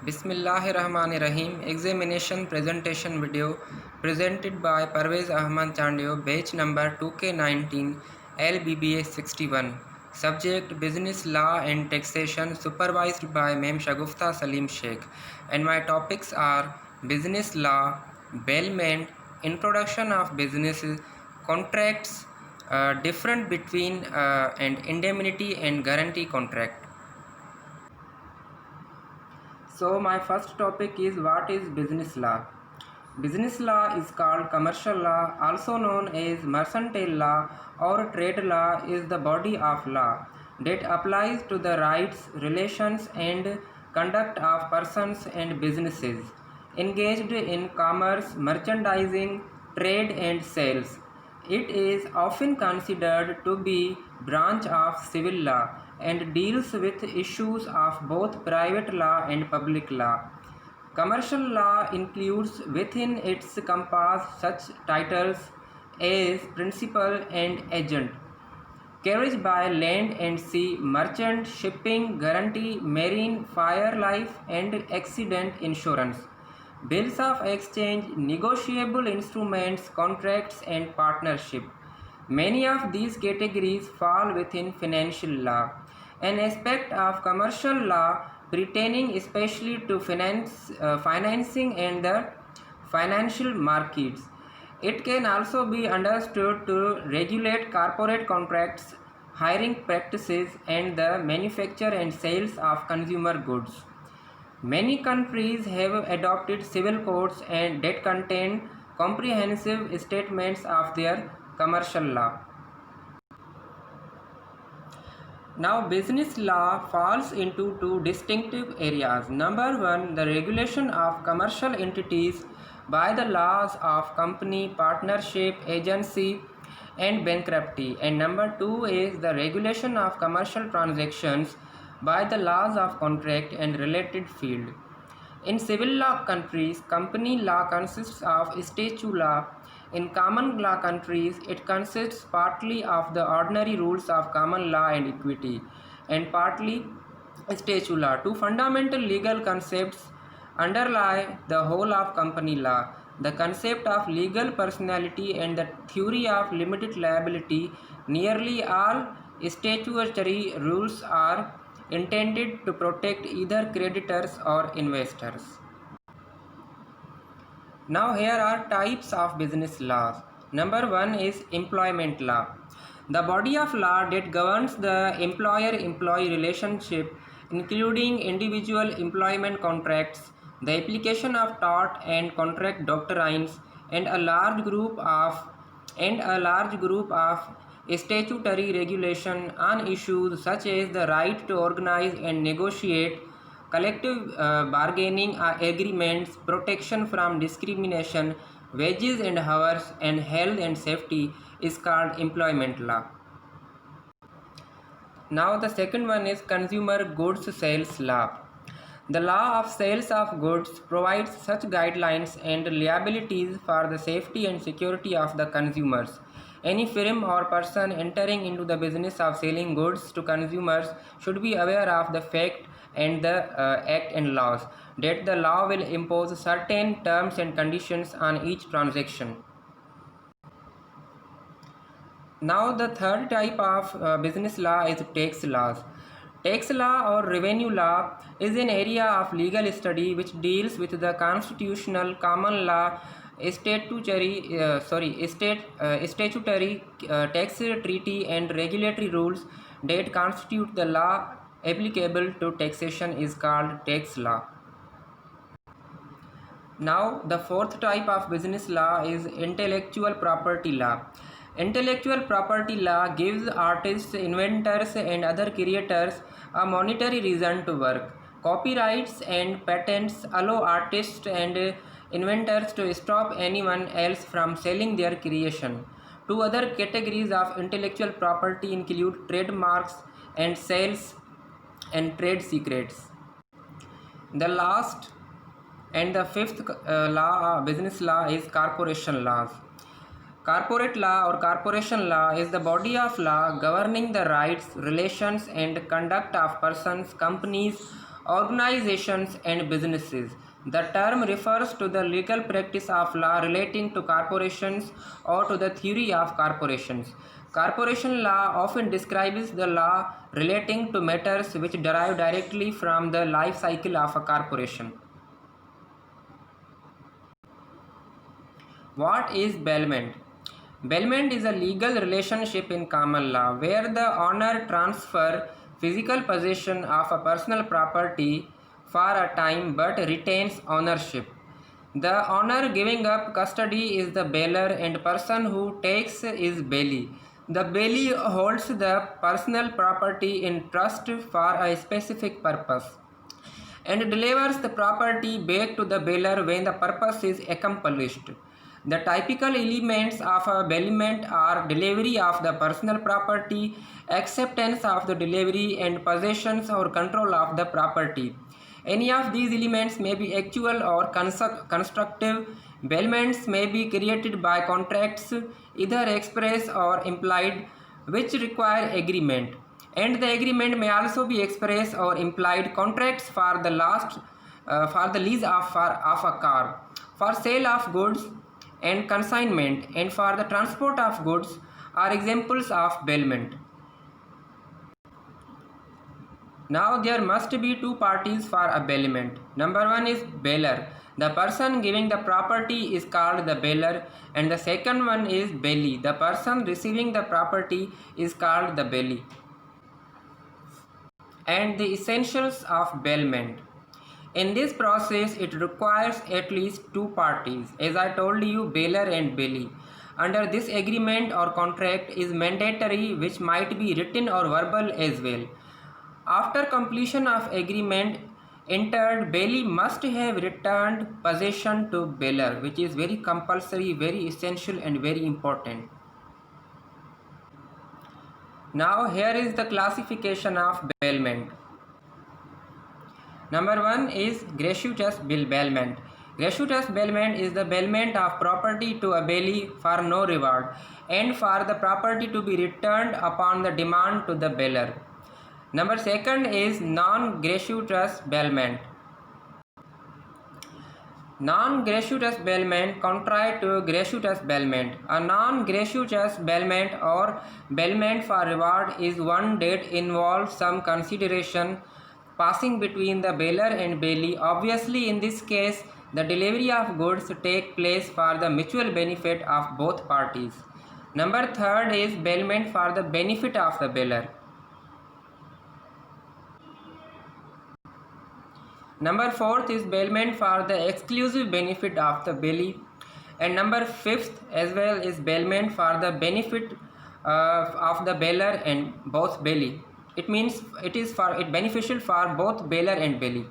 Bismillahirrahmanirrahim. Examination presentation video presented by Parvez Ahmad Chandio, batch number 2K19, LBBA 61. Subject Business Law and Taxation, supervised by Mem Shagufta Salim Sheikh. And my topics are Business Law, Bailment, Introduction of Businesses, Contracts, different between and indemnity and guarantee contract. So my first topic is what is business law. Business law is called commercial law, also known as mercantile law or trade law, is the body of law that applies to the rights, relations and conduct of persons and businesses engaged in commerce, merchandising, trade and sales. It is often considered to be branch of civil law and deals with issues of both private law and public law. Commercial law includes within its compass such titles as principal and agent, carriage by land and sea, merchant, shipping, guarantee, marine, fire, life and accident insurance, bills of exchange, negotiable instruments, contracts and partnership. Many of these categories fall within financial law, an aspect of commercial law pertaining especially to financing and the financial markets. It can also be understood to regulate corporate contracts, hiring practices, and the manufacture and sales of consumer goods. Many countries have adopted civil codes and that contain comprehensive statements of their commercial law. Now, business law falls into two distinctive areas. Number one, the regulation of commercial entities by the laws of company, partnership, agency, and bankruptcy. And number two is the regulation of commercial transactions by the laws of contract and related field. In civil law countries, company law consists of statute law. In common law countries, it consists partly of the ordinary rules of common law and equity, and partly statute law. Two fundamental legal concepts underlie the whole of company law: the concept of legal personality and the theory of limited liability. Nearly all statutory rules are intended to protect either creditors or investors. Now here are types of business laws. Number one is employment law. The body of law that governs the employer-employee relationship, including individual employment contracts, the application of tort and contract doctrines, and a large group of statutory regulation on issues such as the right to organize and negotiate, collective bargaining agreements, protection from discrimination, wages and hours, and health and safety is called employment law. Now the second one is consumer goods sales law. The law of sales of goods provides such guidelines and liabilities for the safety and security of the consumers. Any firm or person entering into the business of selling goods to consumers should be aware of the fact and the act and laws that the law will impose certain terms and conditions on each transaction. Now the third type of business law is tax laws. Tax law or revenue law is an area of legal study which deals with the constitutional, common law, statutory tax treaty and regulatory rules that constitute the law applicable to taxation is called tax law. Now the fourth type of business law is intellectual property law. Intellectual property law gives artists, inventors and other creators a monetary reason to work. Copyrights and patents allow artists and inventors to stop anyone else from selling their creation. Two other categories of intellectual property include trademarks and sales and trade secrets. The last and the fifth business law is corporation laws. Corporate law or corporation law is the body of law governing the rights, relations and conduct of persons, companies organizations, and businesses. The term refers to the legal practice of law relating to corporations or to the theory of corporations. Corporation law often describes the law relating to matters which derive directly from the life cycle of a corporation. What is bailment? Bailment is a legal relationship in common law where the owner transfers physical possession of a personal property for a time but retains ownership. The owner giving up custody is the bailer and person who takes is bailee. The bailee holds the personal property in trust for a specific purpose and delivers the property back to the bailer when the purpose is accomplished. The typical elements of a bailment are delivery of the personal property, acceptance of the delivery, and possession or control of the property. Any of these elements may be actual or constructive. Bailments may be created by contracts, either express or implied, which require agreement. And the agreement may also be express or implied contracts for the lease of a car, for sale of goods and consignment, and for the transport of goods are examples of bailment. Now there must be two parties for a bailment. Number one is bailer. The person giving the property is called the bailer, and the second one is bailee. The person receiving the property is called the bailee. And the essentials of bailment. In this process, it requires at least two parties, as I told you, bailer and bailee. Under this agreement or contract is mandatory, which might be written or verbal as well. After completion of agreement entered, bailee must have returned possession to bailer, which is very compulsory, very essential, and very important. Now here is the classification of bailment. Number one is gratuitous bailment. Gratuitous bailment is the bailment of property to a bailee for no reward and for the property to be returned upon the demand to the bailer. Number second is non-gratuitous bailment. Non-gratuitous bailment contrary to gratuitous bailment. A non-gratuitous bailment or bailment for reward is one that involves some consideration passing between the bailer and bailee. Obviously, in this case, the delivery of goods take place for the mutual benefit of both parties. Number third is bailment for the benefit of the bailer. Number fourth is bailment for the exclusive benefit of the bailee. And number fifth as well is bailment for the benefit of the bailer and both bailee. It means it is beneficial for both bailer and bailee.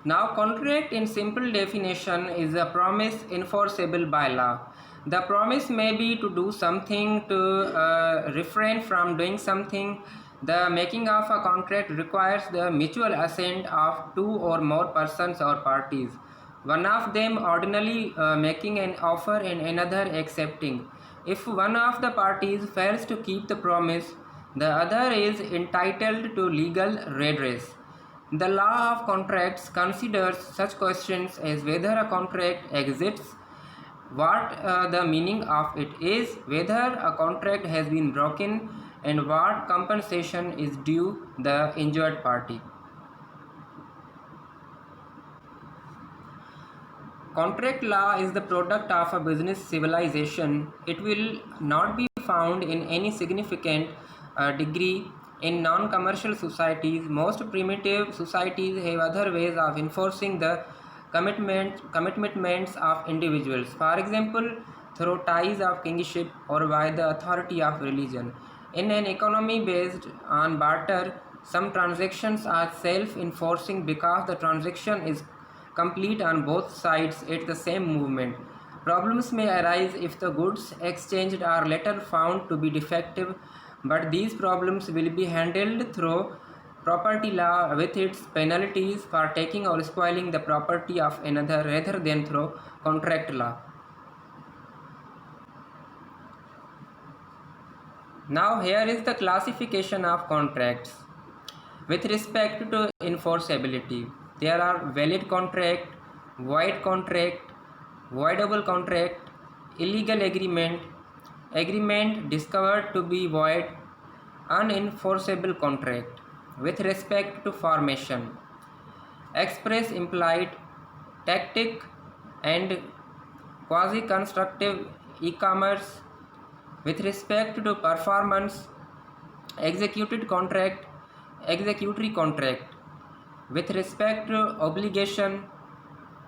Now, contract in simple definition is a promise enforceable by law. The promise may be to do something, to refrain from doing something. The making of a contract requires the mutual assent of two or more persons or parties. One of them ordinarily making an offer and another accepting. If one of the parties fails to keep the promise, the other is entitled to legal redress. The law of contracts considers such questions as whether a contract exists, what the meaning of it is, whether a contract has been broken, and what compensation is due the injured party. Contract law is the product of a business civilization. It will not be found in any significant degree in non-commercial societies. Most primitive societies have other ways of enforcing the commitments of individuals. For example, through ties of kingship or by the authority of religion. In an economy based on barter, some transactions are self-enforcing because the transaction is complete on both sides at the same movement. Problems may arise if the goods exchanged are later found to be defective, but these problems will be handled through property law with its penalties for taking or spoiling the property of another rather than through contract law. Now here is the classification of contracts. With respect to enforceability, there are valid contract, void contract, voidable contract, illegal agreement, agreement discovered to be void, unenforceable contract. With respect to formation, express, implied, tactic, and quasi-constructive e-commerce. With respect to performance, executed contract, executory contract. With respect to obligation,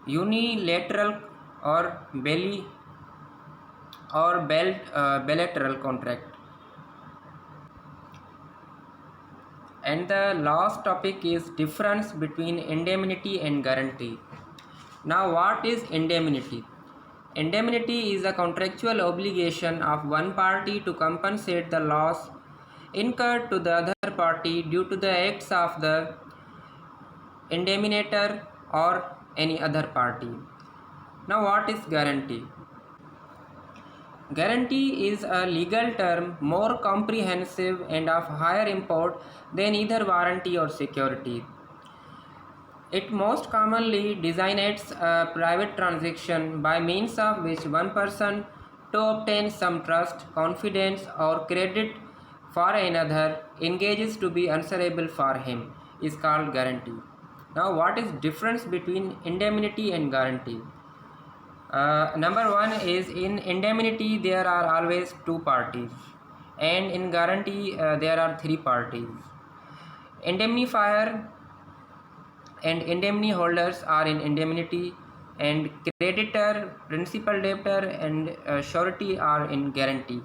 unilateral or bilateral contract. And the last topic is difference between indemnity and guarantee. Now what is indemnity? Indemnity is a contractual obligation of one party to compensate the loss incurred to the other party due to the acts of the indemnitor or any other party. Now what is guarantee? Guarantee is a legal term more comprehensive and of higher import than either warranty or security. It most commonly designates a private transaction by means of which one person to obtain some trust, confidence or credit for another engages to be answerable for him is called guarantee. Now what is difference between indemnity and guarantee? Number one is in indemnity there are always two parties, and in guarantee there are three parties. Indemnifier and indemnity holders are in indemnity, and creditor, principal debtor and surety are in guarantee.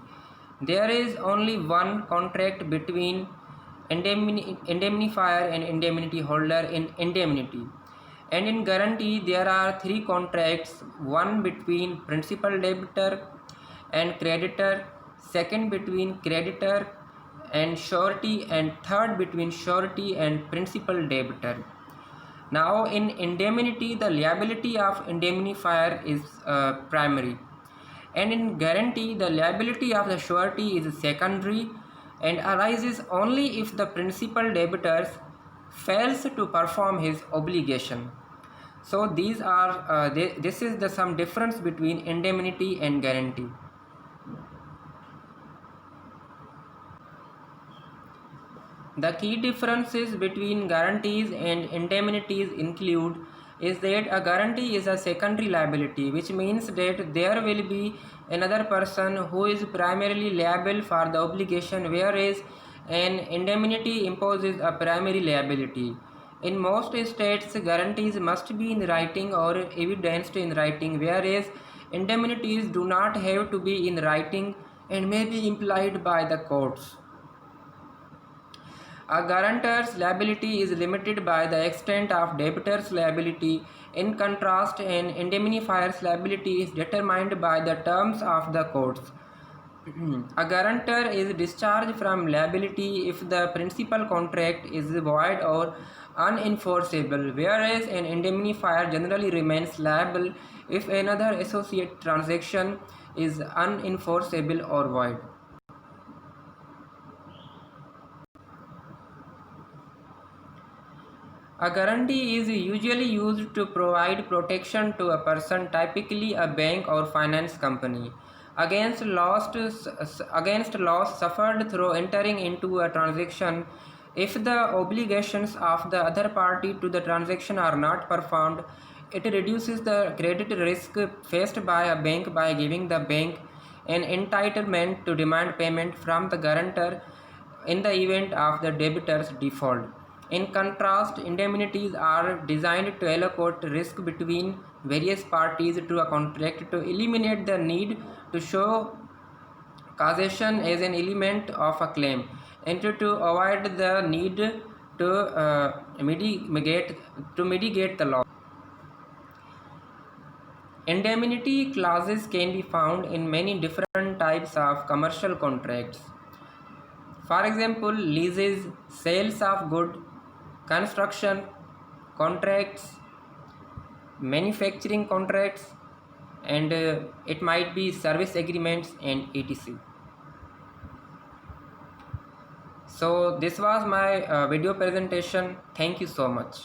There is only one contract between indemnifier and indemnity holder in indemnity, and in guarantee there are three contracts: one between principal debtor and creditor, second between creditor and surety, and third between surety and principal debtor. Now in indemnity the liability of indemnifier is primary, and in guarantee the liability of the surety is secondary and arises only if the principal debtor fails to perform his obligation. So these are this is the some difference between indemnity and guarantee. The key differences between guarantees and indemnities include is that a guarantee is a secondary liability, which means that there will be another person who is primarily liable for the obligation, whereas an indemnity imposes a primary liability. In most states, guarantees must be in writing or evidenced in writing, whereas indemnities do not have to be in writing and may be implied by the courts. A guarantor's liability is limited by the extent of debitor's liability. In contrast, an indemnifier's liability is determined by the terms of the courts. A guarantor is discharged from liability if the principal contract is void or unenforceable, whereas an indemnifier generally remains liable if another associate transaction is unenforceable or void. A guarantee is usually used to provide protection to a person, typically a bank or finance company, against loss suffered through entering into a transaction if the obligations of the other party to the transaction are not performed. It reduces the credit risk faced by a bank by giving the bank an entitlement to demand payment from the guarantor in the event of the debitor's default. In contrast, indemnities are designed to allocate risk between various parties to a contract to eliminate the need to show causation as an element of a claim, and to avoid the need to mitigate the loss. Indemnity clauses can be found in many different types of commercial contracts. For example, leases, sales of goods, construction contracts, manufacturing contracts, and it might be service agreements and etc. So this was my video presentation. Thank you so much.